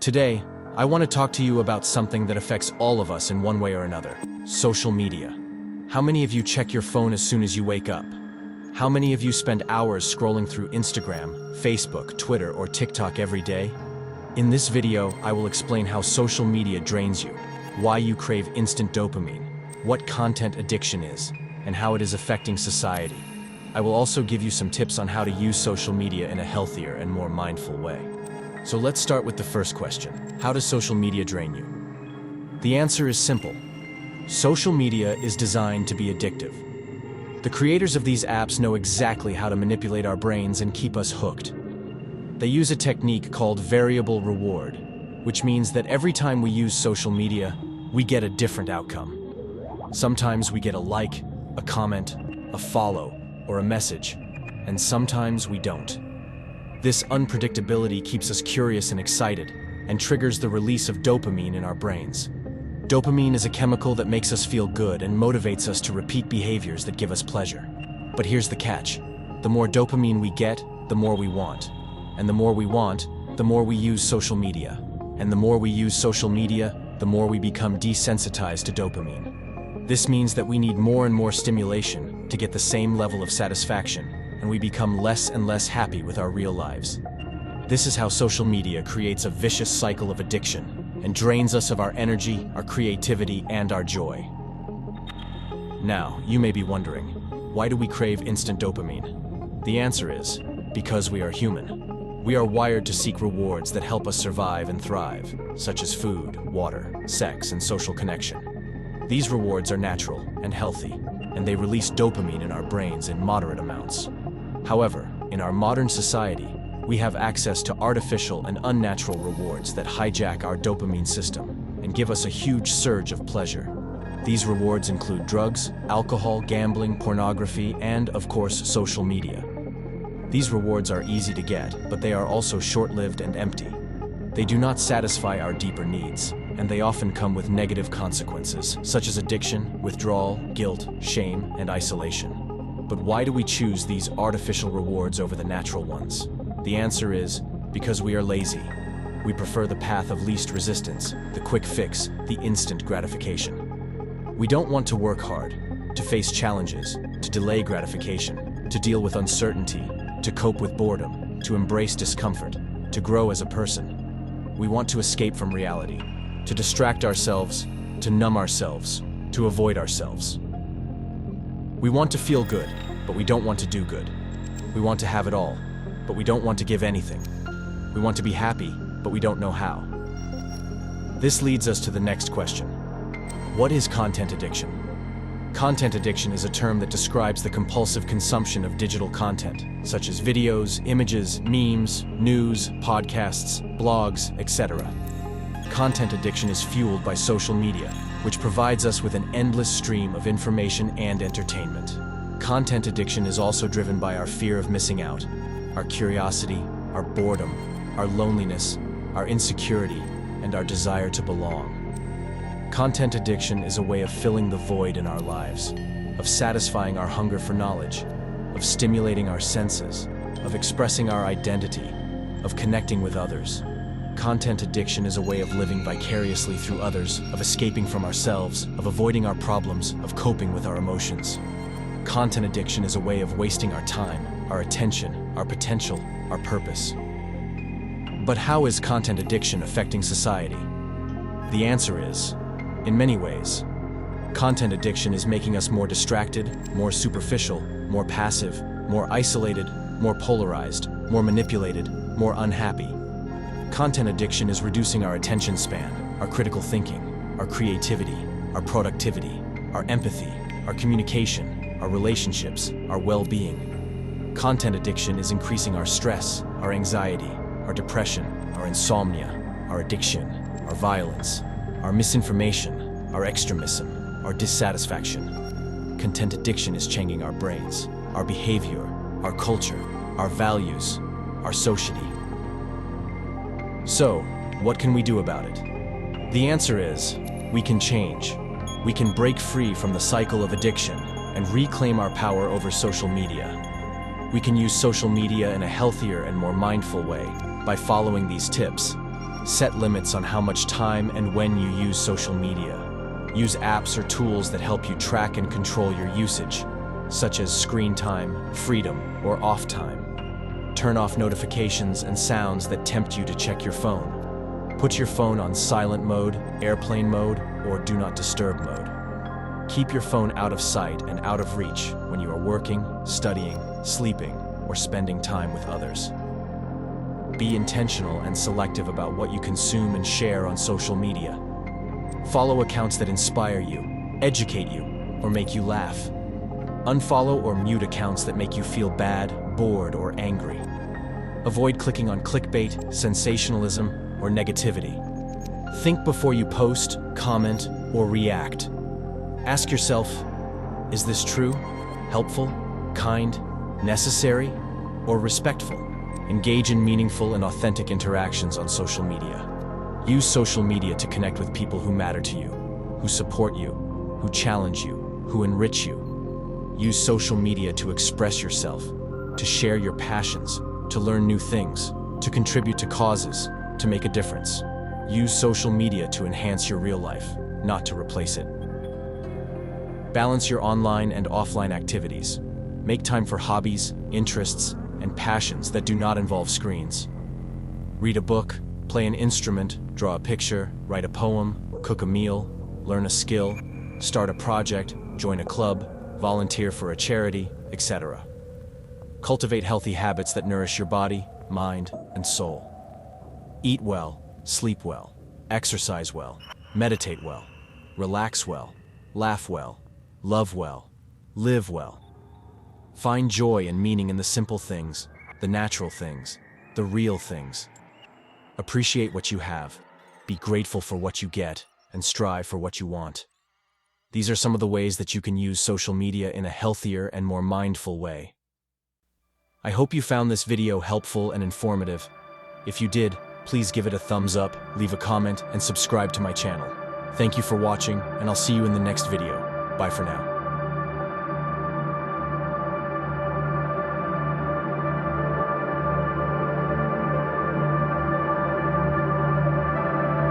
Today, I want to talk to you about something that affects all of us in one way or another: social media. How many of you check your phone as soon as you wake up? How many of you spend hours scrolling through Instagram, Facebook, Twitter, or TikTok every day? In this video, I will explain how social media drains you, why you crave instant dopamine, what content addiction is, and how it is affecting society. I will also give you some tips on how to use social media in a healthier and more mindful way. So let's start with the first question. How does social media drain you? The answer is simple. Social media is designed to be addictive. The creators of these apps know exactly how to manipulate our brains and keep us hooked. They use a technique called variable reward, which means that every time we use social media, we get a different outcome. Sometimes we get a like, a comment, a follow, or a message, and sometimes we don't. This unpredictability keeps us curious and excited, and triggers the release of dopamine in our brains. Dopamine is a chemical that makes us feel good and motivates us to repeat behaviors that give us pleasure. But here's the catch. The more dopamine we get, the more we want. And the more we want, the more we use social media. And the more we use social media, the more we become desensitized to dopamine. This means that we need more and more stimulation to get the same level of satisfaction, and we become less and less happy with our real lives. This is how social media creates a vicious cycle of addiction and drains us of our energy, our creativity, and our joy. Now, you may be wondering, why do we crave instant dopamine? The answer is, because we are human. We are wired to seek rewards that help us survive and thrive, such as food, water, sex, and social connection. These rewards are natural and healthy, and they release dopamine in our brains in moderate amounts. However, in our modern society, we have access to artificial and unnatural rewards that hijack our dopamine system and give us a huge surge of pleasure. These rewards include drugs, alcohol, gambling, pornography, and, of course, social media. These rewards are easy to get, but they are also short-lived and empty. They do not satisfy our deeper needs, and they often come with negative consequences, such as addiction, withdrawal, guilt, shame, and isolation. But why do we choose these artificial rewards over the natural ones? The answer is, because we are lazy. We prefer the path of least resistance, the quick fix, the instant gratification. We don't want to work hard, to face challenges, to delay gratification, to deal with uncertainty, to cope with boredom, to embrace discomfort, to grow as a person. We want to escape from reality, to distract ourselves, to numb ourselves, to avoid ourselves. We want to feel good, but we don't want to do good. We want to have it all, but we don't want to give anything. We want to be happy, but we don't know how. This leads us to the next question. What is content addiction? Content addiction is a term that describes the compulsive consumption of digital content, such as videos, images, memes, news, podcasts, blogs, etc. Content addiction is fueled by social media, which provides us with an endless stream of information and entertainment. Content addiction is also driven by our fear of missing out, our curiosity, our boredom, our loneliness, our insecurity, and our desire to belong. Content addiction is a way of filling the void in our lives, of satisfying our hunger for knowledge, of stimulating our senses, of expressing our identity, of connecting with others. Content addiction is a way of living vicariously through others, of escaping from ourselves, of avoiding our problems, of coping with our emotions. Content addiction is a way of wasting our time, our attention, our potential, our purpose. But how is content addiction affecting society? The answer is, in many ways. Content addiction is making us more distracted, more superficial, more passive, more isolated, more polarized, more manipulated, more unhappy. Content addiction is reducing our attention span, our critical thinking, our creativity, our productivity, our empathy, our communication, our relationships, our well-being. Content addiction is increasing our stress, our anxiety, our depression, our insomnia, our addiction, our violence, our misinformation, our extremism, our dissatisfaction. Content addiction is changing our brains, our behavior, our culture, our values, our society. So, what can we do about it? The answer is, we can change. We can break free from the cycle of addiction and reclaim our power over social media. We can use social media in a healthier and more mindful way by following these tips. Set limits on how much time and when you use social media. Use apps or tools that help you track and control your usage, such as screen time, freedom, or off time. Turn off notifications and sounds that tempt you to check your phone. Put your phone on silent mode, airplane mode, or do not disturb mode. Keep your phone out of sight and out of reach when you are working, studying, sleeping, or spending time with others. Be intentional and selective about what you consume and share on social media. Follow accounts that inspire you, educate you, or make you laugh. Unfollow or mute accounts that make you feel bad, bored, or angry. Avoid clicking on clickbait, sensationalism, or negativity. Think before you post, comment, or react. Ask yourself, is this true, helpful, kind, necessary, or respectful? Engage in meaningful and authentic interactions on social media. Use social media to connect with people who matter to you, who support you, who challenge you, who enrich you. Use social media to express yourself, to share your passions, to learn new things, to contribute to causes, to make a difference. Use social media to enhance your real life, not to replace it. Balance your online and offline activities. Make time for hobbies, interests, and passions that do not involve screens. Read a book, play an instrument, draw a picture, write a poem, cook a meal, learn a skill, start a project, join a club, volunteer for a charity, etc. Cultivate healthy habits that nourish your body, mind, and soul. Eat well, sleep well, exercise well, meditate well, relax well, laugh well, love well, live well. Find joy and meaning in the simple things, the natural things, the real things. Appreciate what you have, be grateful for what you get, and strive for what you want. These are some of the ways that you can use social media in a healthier and more mindful way. I hope you found this video helpful and informative. If you did, please give it a thumbs up, leave a comment, and subscribe to my channel. Thank you for watching, and I'll see you in the next video. Bye for now.